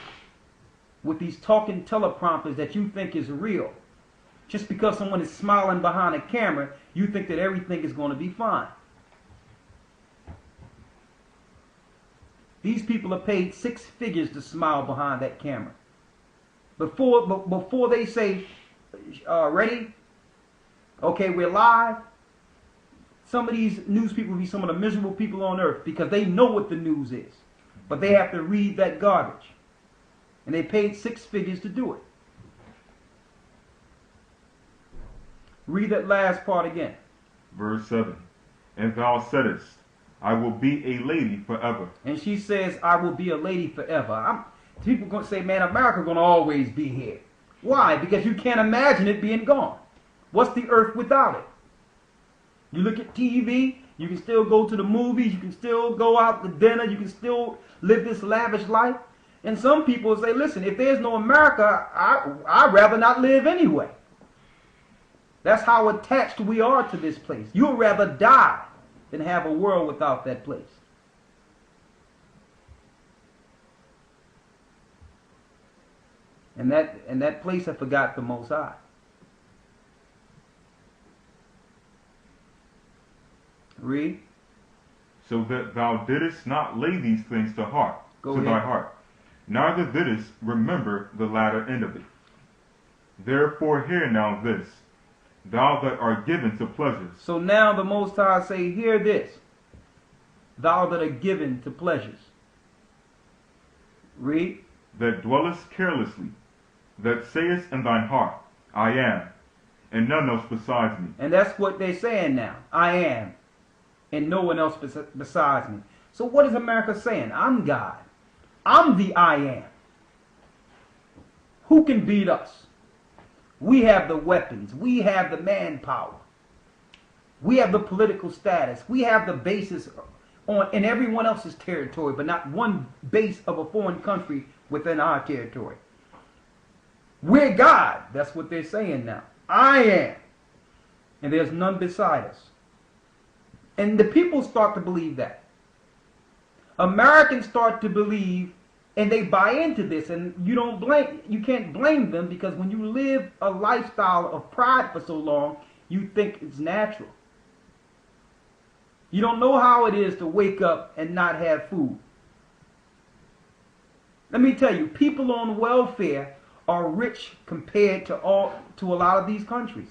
With these talking teleprompters that you think is real. Just because someone is smiling behind a camera, you think that everything is going to be fine. These people are paid 6 figures to smile behind that camera. Before they say, ready? Okay, we're live. Some of these news people will be some of the miserable people on earth because they know what the news is. But they have to read that garbage. And they paid 6 figures to do it. Read that last part again. Verse 7. And thou saidest, I will be a lady forever. And she says, I will be a lady forever. People are going to say, man, America's going to always be here. Why? Because you can't imagine it being gone. What's the earth without it? You look at TV, you can still go to the movies, you can still go out to dinner, you can still live this lavish life. And some people say, listen, if there's no America, I'd rather not live anyway. That's how attached we are to this place. You'd rather die than have a world without that place. And that place I forgot the Most High. Read. So that thou didst not lay these things to thy heart, neither didst remember the latter end of it. Therefore hear now this, thou that art given to pleasures. So now the Most High say, hear this, thou that are given to pleasures. Read. That dwellest carelessly, that sayest in thine heart, I am, and none else besides me. And that's what they're saying now. I am, and no one else besides me. So what is America saying? I'm God. I'm the I am. Who can beat us? We have the weapons. We have the manpower. We have the political status. We have the bases in everyone else's territory, but not one base of a foreign country within our territory. We're God. That's what they're saying now. I am. And there's none beside us. And the people start to believe that. Americans start to believe, and they buy into this, and you can't blame them, because when you live a lifestyle of pride for so long, you think it's natural. You don't know how it is to wake up and not have food. Let me tell you, people on welfare are rich compared to a lot of these countries.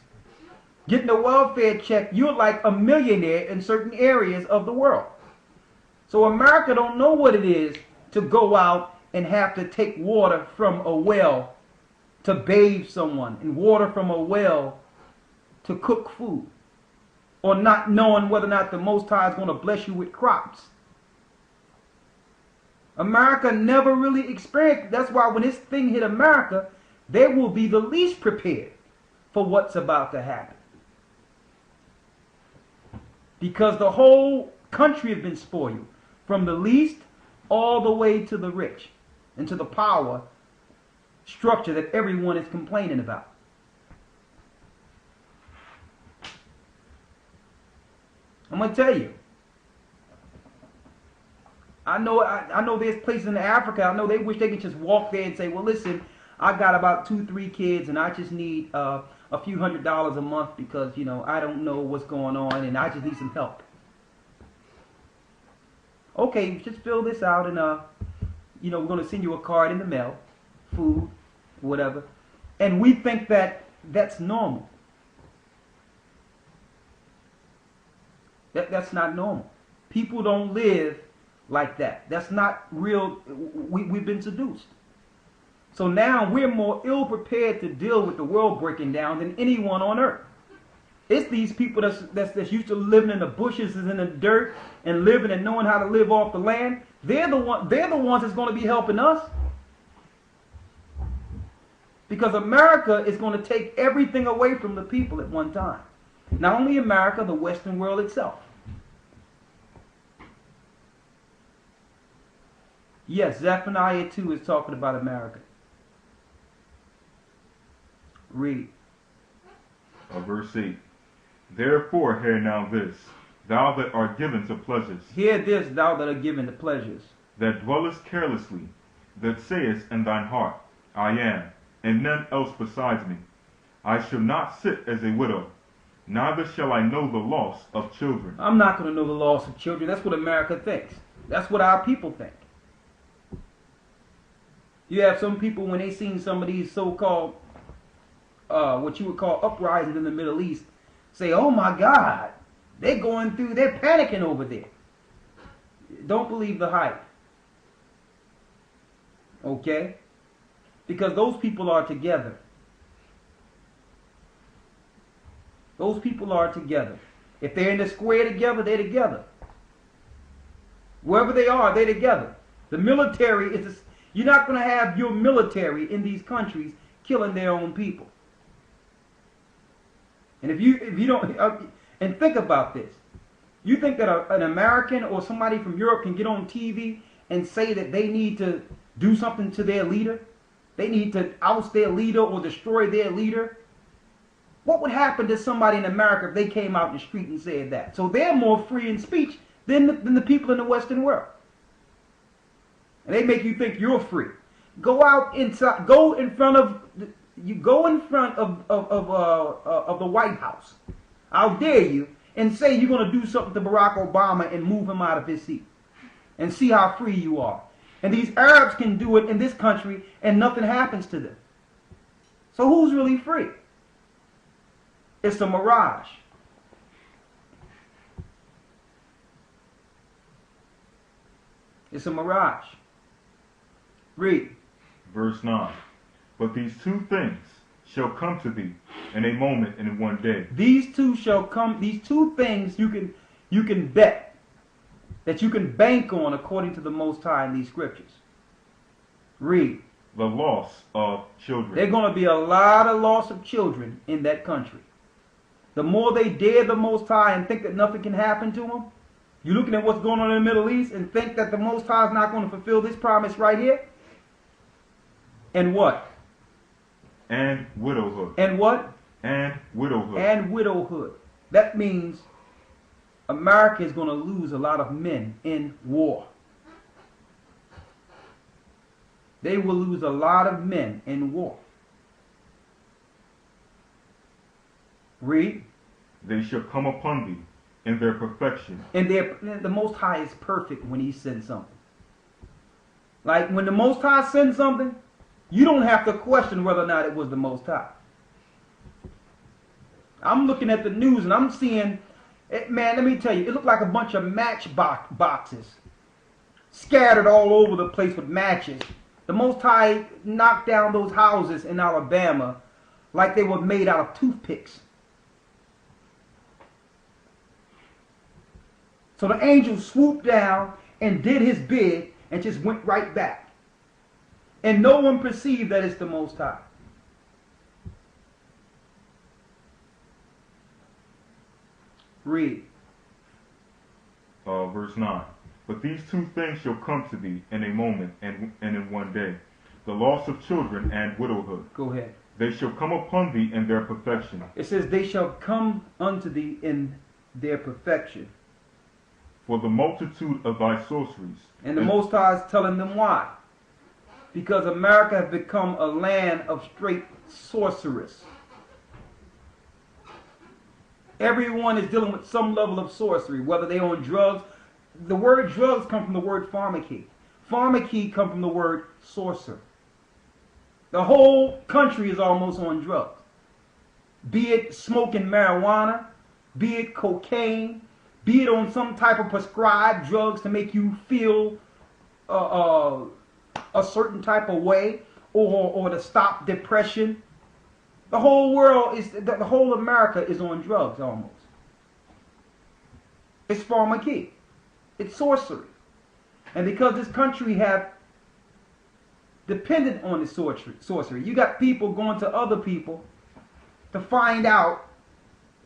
Getting a welfare check, you're like a millionaire in certain areas of the world. So America don't know what it is to go out and have to take water from a well to bathe someone, and water from a well to cook food, or not knowing whether or not the Most High is going to bless you with crops. America never really experienced. That's why when this thing hit America, they will be the least prepared for what's about to happen. Because the whole country has been spoiled, from the least all the way to the rich, and to the power structure that everyone is complaining about. I'm gonna tell you. I know there's places in Africa. I know they wish they could just walk there and say, well, listen, I got about 2-3 kids, and I just need a few $100s a month because I don't know what's going on, and I just need some help. Okay, just fill this out, and we're gonna send you a card in the mail, food, whatever, and we think that that's normal. That's not normal. People don't live like that. That's not real. We've been seduced. So now we're more ill prepared to deal with the world breaking down than anyone on earth. It's these people that's used to living in the bushes and in the dirt and living and knowing how to live off the land. They're the ones that's going to be helping us. Because America is going to take everything away from the people at one time. Not only America, the Western world itself. Yes, Zephaniah 2 is talking about America. Read. Verse 8. Therefore hear now this, thou that art given to pleasures. Hear this, thou that art given to pleasures. That dwellest carelessly, that sayest in thine heart, I am, and none else besides me. I shall not sit as a widow, neither shall I know the loss of children. I'm not going to know the loss of children. That's what America thinks. That's what our people think. You have some people, when they seen some of these so-called, what you would call uprisings in the Middle East, say, oh my God, they're panicking over there. Don't believe the hype. Okay? Because those people are together. Those people are together. If they're in the square together, they're together. Wherever they are, they're together. The military is... You're not going to have your military in these countries killing their own people. And if you don't... and think about this. You think that an American or somebody from Europe can get on TV and say that they need to do something to their leader? They need to oust their leader or destroy their leader? What would happen to somebody in America if they came out in the street and said that? So they're more free in speech than the people in the Western world. And they make you think you're free. Go out inside. Go in front of the White House. I'll dare you, and say you're going to do something to Barack Obama and move him out of his seat, and see how free you are. And these Arabs can do it in this country, and nothing happens to them. So who's really free? It's a mirage. It's a mirage. Read. Verse 9. But these two things shall come to thee in a moment and in one day. These two shall come. These two things you can bet, that you can bank on according to the Most High in these scriptures. Read. The loss of children. There's going to be a lot of loss of children in that country. The more they dare the Most High and think that nothing can happen to them, you're looking at what's going on in the Middle East and think that the Most High is not going to fulfill this promise right here. And what? And widowhood. And what? And widowhood. And widowhood. That means America is going to lose a lot of men in war. They will lose a lot of men in war. Read. They shall come upon thee in their perfection. And the Most High is perfect when he sends something. Like when the Most High sends something, you don't have to question whether or not it was the Most High. I'm looking at the news and I'm seeing, man, let me tell you, it looked like a bunch of boxes scattered all over the place with matches. The Most High knocked down those houses in Alabama like they were made out of toothpicks. So the angel swooped down and did his bid and just went right back. And no one perceived that it's the Most High. Read. Verse 9. But these two things shall come to thee in a moment and in one day. The loss of children and widowhood. Go ahead. They shall come upon thee in their perfection. It says they shall come unto thee in their perfection. For the multitude of thy sorceries. And the Most High is telling them why. Because America has become a land of straight sorcerers. Everyone is dealing with some level of sorcery, whether they're on drugs. The word drugs come from the word pharmacy. Pharmacy come from the word sorcerer. The whole country is almost on drugs. Be it smoking marijuana, be it cocaine, be it on some type of prescribed drugs to make you feel a certain type of way, or to stop depression. The whole world is, the whole America is on drugs almost. It's pharmacy. It's sorcery. And because this country have dependent on the sorcery, you got people going to other people to find out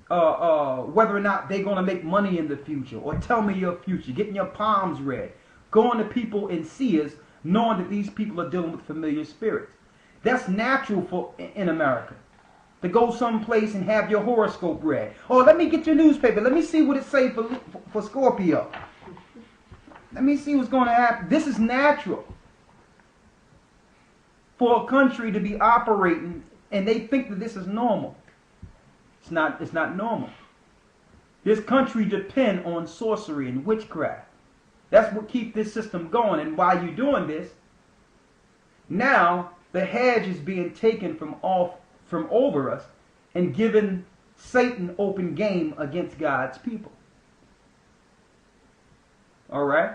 whether or not they're going to make money in the future, or tell me your future, getting your palms read, going to people and seers, knowing that these people are dealing with familiar spirits. That's natural in America. To go someplace and have your horoscope read. Oh, let me get your newspaper. Let me see what it say for Scorpio. Let me see what's going to happen. This is natural for a country to be operating, and they think that this is normal. It's not normal. This country depends on sorcery and witchcraft. That's what keeps this system going. And while you're doing this, now the hedge is being taken from over us and given Satan open game against God's people. All right?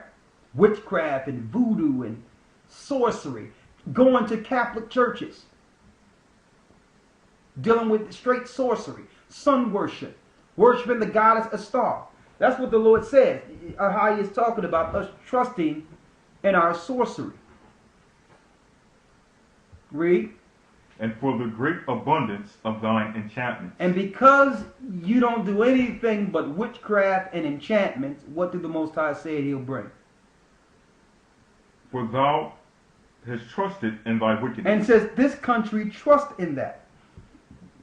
Witchcraft and voodoo and sorcery. Going to Catholic churches. Dealing with straight sorcery. Sun worship. Worshiping the goddess Ashtar. That's what the Lord says. How he is talking about us trusting in our sorcery. Read. And for the great abundance of thine enchantments. And because you don't do anything but witchcraft and enchantments, what did the Most High say he'll bring? For thou hast trusted in thy wickedness. And says this country trusts in that.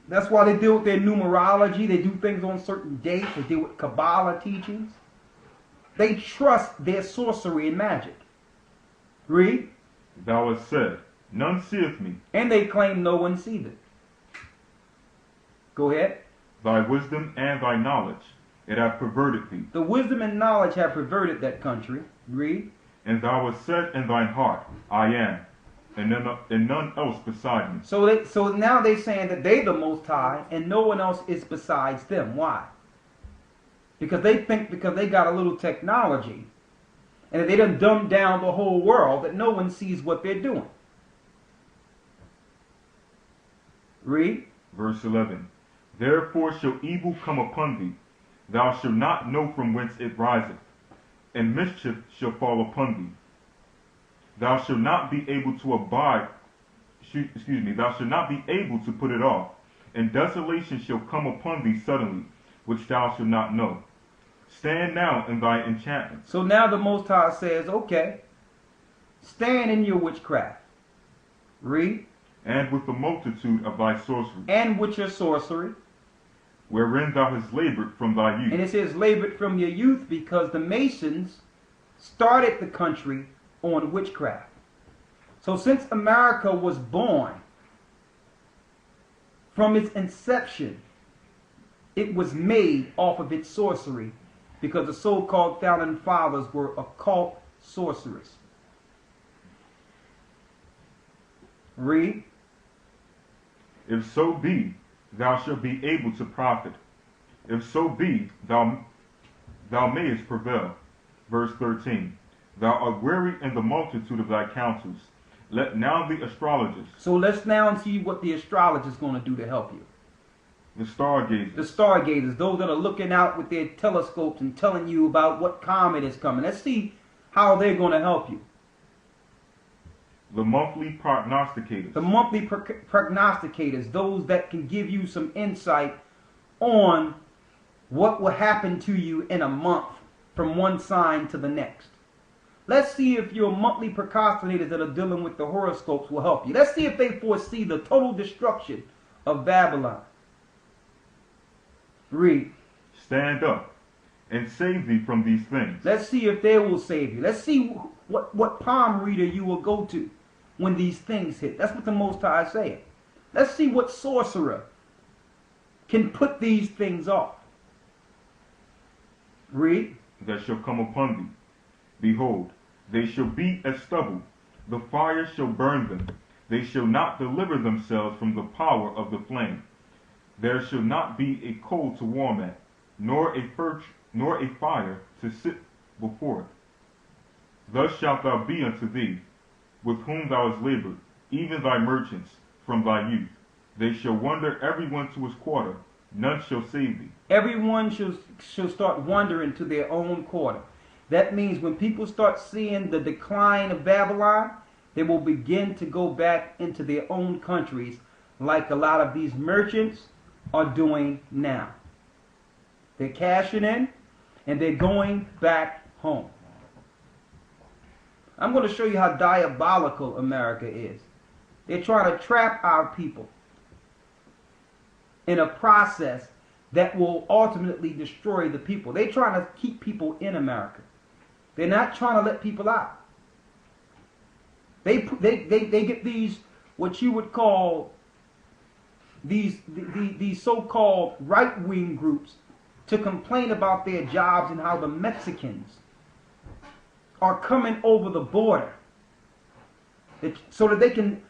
That's why they deal with their numerology. They do things on certain dates. They deal with Kabbalah teachings. They trust their sorcery and magic. Read. Thou hast said, none seeth me. And they claim no one seeth it. Go ahead. Thy wisdom and thy knowledge, it hath perverted thee. The wisdom and knowledge have perverted that country. Read. And thou hast said in thine heart, I am, and none else beside me. So now they're saying that they the Most High, and no one else is besides them. Why? Because they think because they got a little technology, and that they done dumbed down the whole world, that no one sees what they're doing. Read. Verse 11. Therefore shall evil come upon thee. Thou shalt not know from whence it riseth, and mischief shall fall upon thee. Thou shalt not be able to thou shalt not be able to put it off, and desolation shall come upon thee suddenly, which thou shalt not know. Stand now in thy enchantments. So now the Most High says, okay, stand in your witchcraft. Read. And with the multitude of thy sorcery. And with your sorcery. Wherein thou hast labored from thy youth. And it says labored from your youth because the Masons started the country on witchcraft. So since America was born, from its inception, it was made off of its sorcery because the so-called founding fathers were occult sorcerers. Read. If so be, thou shalt be able to profit. If so be, thou mayest prevail. Verse 13. Thou art weary in the multitude of thy counsels. Let now the astrologers. So let's now see what the astrologers is going to do to help you. The stargazers. The stargazers, those that are looking out with their telescopes and telling you about what comet is coming. Let's see how they're going to help you. The monthly prognosticators. The monthly prognosticators, those that can give you some insight on what will happen to you in a month from one sign to the next. Let's see if your monthly procrastinators that are dealing with the horoscopes will help you. Let's see if they foresee the total destruction of Babylon. Read. Stand up, and save thee from these things. Let's see if they will save you. Let's see what palm reader you will go to when these things hit. That's what the Most High is saying. Let's see what sorcerer can put these things off. Read. That shall come upon thee. Behold, they shall be as stubble. The fire shall burn them. They shall not deliver themselves from the power of the flame. There shall not be a coal to warm at, nor a fire to sit before it. Thus shalt thou be unto thee, with whom thou hast labored, even thy merchants from thy youth. They shall wander every one to his quarter, none shall save thee. Everyone shall start wandering to their own quarter. That means when people start seeing the decline of Babylon, they will begin to go back into their own countries like a lot of these merchants are doing now. They're cashing in and they're going back home. I'm going to show you how diabolical America is. They're trying to trap our people in a process that will ultimately destroy the people. They're trying to keep people in America. They're not trying to let people out. They get these, what you would call, these so-called right-wing groups to complain about their jobs and how the Mexicans are coming over the border so that they can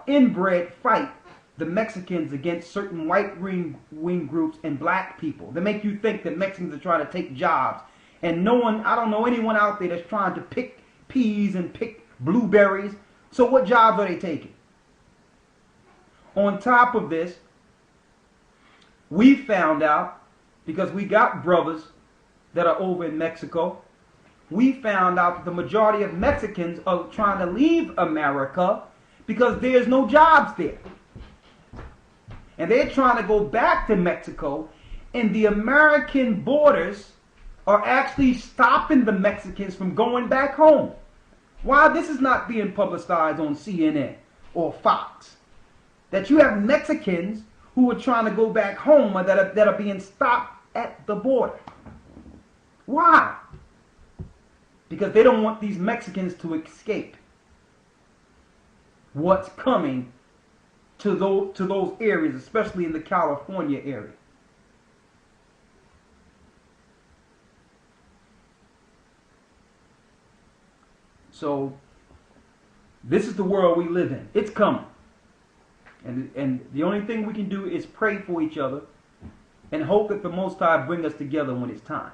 inbred fight the Mexicans against certain right-wing groups and black people. They make you think that Mexicans are trying to take jobs. And I don't know anyone out there that's trying to pick peas and pick blueberries. So what jobs are they taking? On top of this, we found out, because we got brothers that are over in Mexico, we found out that the majority of Mexicans are trying to leave America because there's no jobs there. And they're trying to go back to Mexico, and the American borders are actually stopping the Mexicans from going back home. Why this is not being publicized on CNN or Fox? That you have Mexicans who are trying to go back home or that are being stopped at the border. Why? Because they don't want these Mexicans to escape what's coming to those areas, especially in the California area. So this is the world we live in. It's coming. And the only thing we can do is pray for each other and hope that the Most High bring us together when it's time.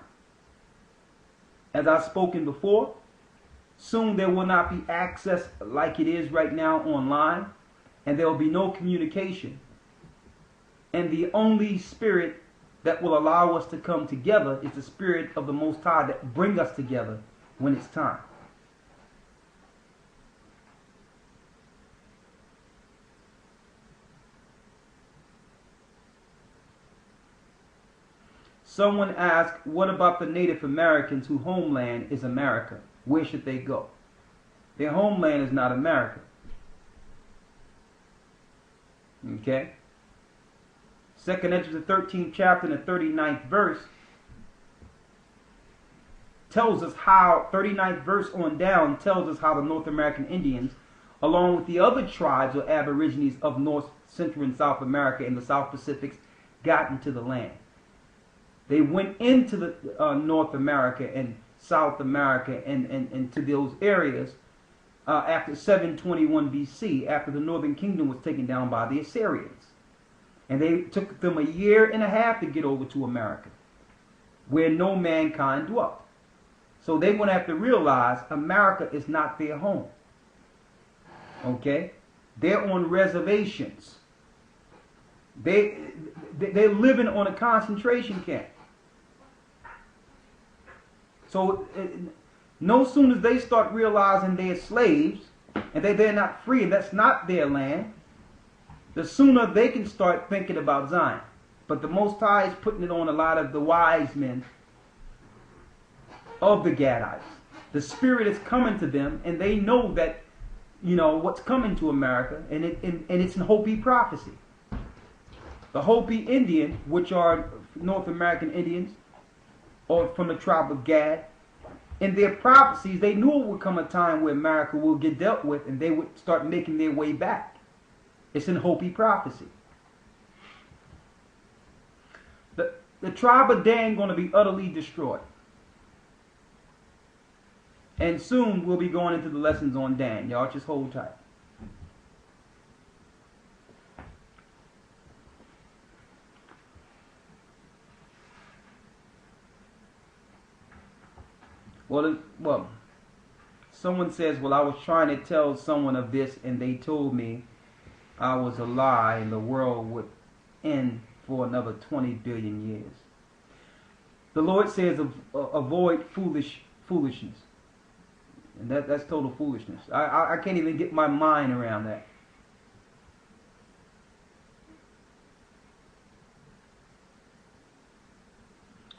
As I've spoken before, soon there will not be access like it is right now online, and there will be no communication. And the only spirit that will allow us to come together is the spirit of the Most High that bring us together when it's time. Someone asked, what about the Native Americans whose homeland is America? Where should they go? Their homeland is not America. Okay? 2nd Ezra, the 13th chapter and the 39th verse tells us how, 39th verse on down tells us how the North American Indians, along with the other tribes or aborigines of North, Central, and South America and the South Pacific, got into the land. They went into the North America and South America and to those areas after 721 BC, after the Northern Kingdom was taken down by the Assyrians. And they took them a year and a half to get over to America, where no mankind dwelt. So they're going to have to realize America is not their home. Okay? They're on reservations. They're living on a concentration camp. So no sooner as they start realizing they're slaves and they're not free, and that's not their land, the sooner they can start thinking about Zion. But the Most High is putting it on a lot of the wise men of the Gadites. The Spirit is coming to them, and they know that, you know, what's coming to America, and it's in Hopi prophecy. The Hopi Indian, which are North American Indians, or from the tribe of Gad. In their prophecies, they knew it would come a time where America will get dealt with and they would start making their way back. It's in Hopi prophecy. The tribe of Dan is going to be utterly destroyed. And soon we'll be going into the lessons on Dan. Y'all just hold tight. Well, someone says, well, I was trying to tell someone of this and they told me I was a lie and the world would end for another 20 billion years. The Lord says, avoid foolishness. And that's total foolishness. I can't even get my mind around that.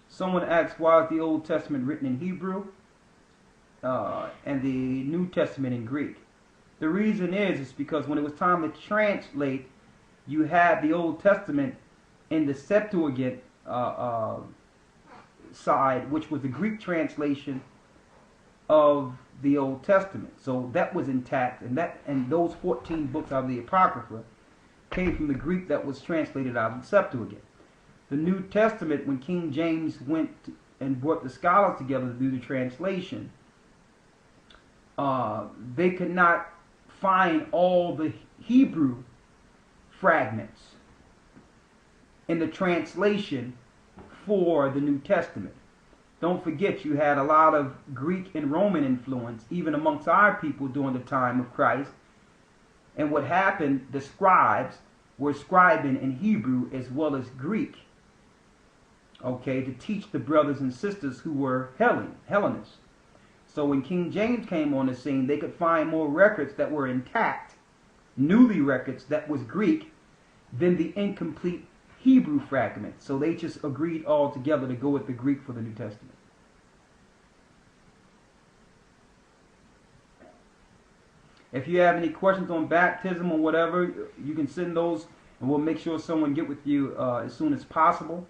Someone asks, why is the Old Testament written in Hebrew and the New Testament in Greek? The reason is because when it was time to translate, you had the Old Testament in the Septuagint side, which was the Greek translation of the Old Testament. So that was intact, and those 14 books out of the Apocrypha came from the Greek that was translated out of the Septuagint. The New Testament, when King James went and brought the scholars together to do the translation, they could not find all the Hebrew fragments in the translation for the New Testament. Don't forget, you had a lot of Greek and Roman influence, even amongst our people during the time of Christ. And what happened, the scribes were scribing in Hebrew as well as Greek, okay, to teach the brothers and sisters who were Hellenists. So when King James came on the scene, they could find more records that were intact, newly records that was Greek, than the incomplete Hebrew fragment. So they just agreed all together to go with the Greek for the New Testament. If you have any questions on baptism or whatever, you can send those and we'll make sure someone get with you as soon as possible.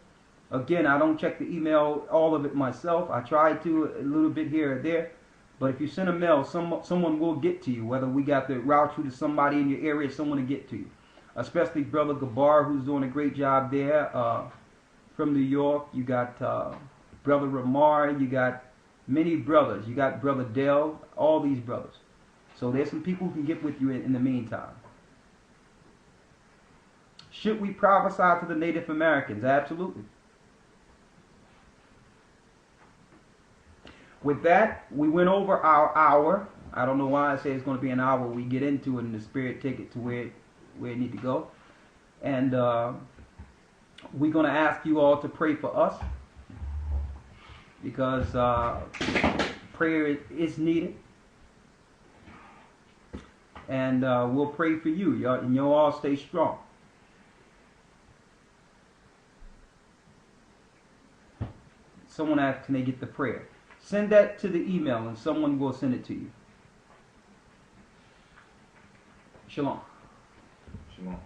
Again, I don't check the email, all of it myself. I try to a little bit here or there. But if you send a mail, someone will get to you. Whether we got to route you to somebody in your area, someone will get to you. Especially Brother Gabar, who's doing a great job there from New York. You got Brother Ramar. You got many brothers. You got Brother Dell. All these brothers. So there's some people who can get with you in the meantime. Should we prophesy to the Native Americans? Absolutely. With that, we went over our hour. I don't know why I say it's going to be an hour. We get into it and the Spirit take it to where it need to go. And we're going to ask you all to pray for us because prayer is needed. And we'll pray for you. And you'll all stay strong. Someone asked, can they get the prayer? Send that to the email and someone will send it to you. Shalom. Shalom.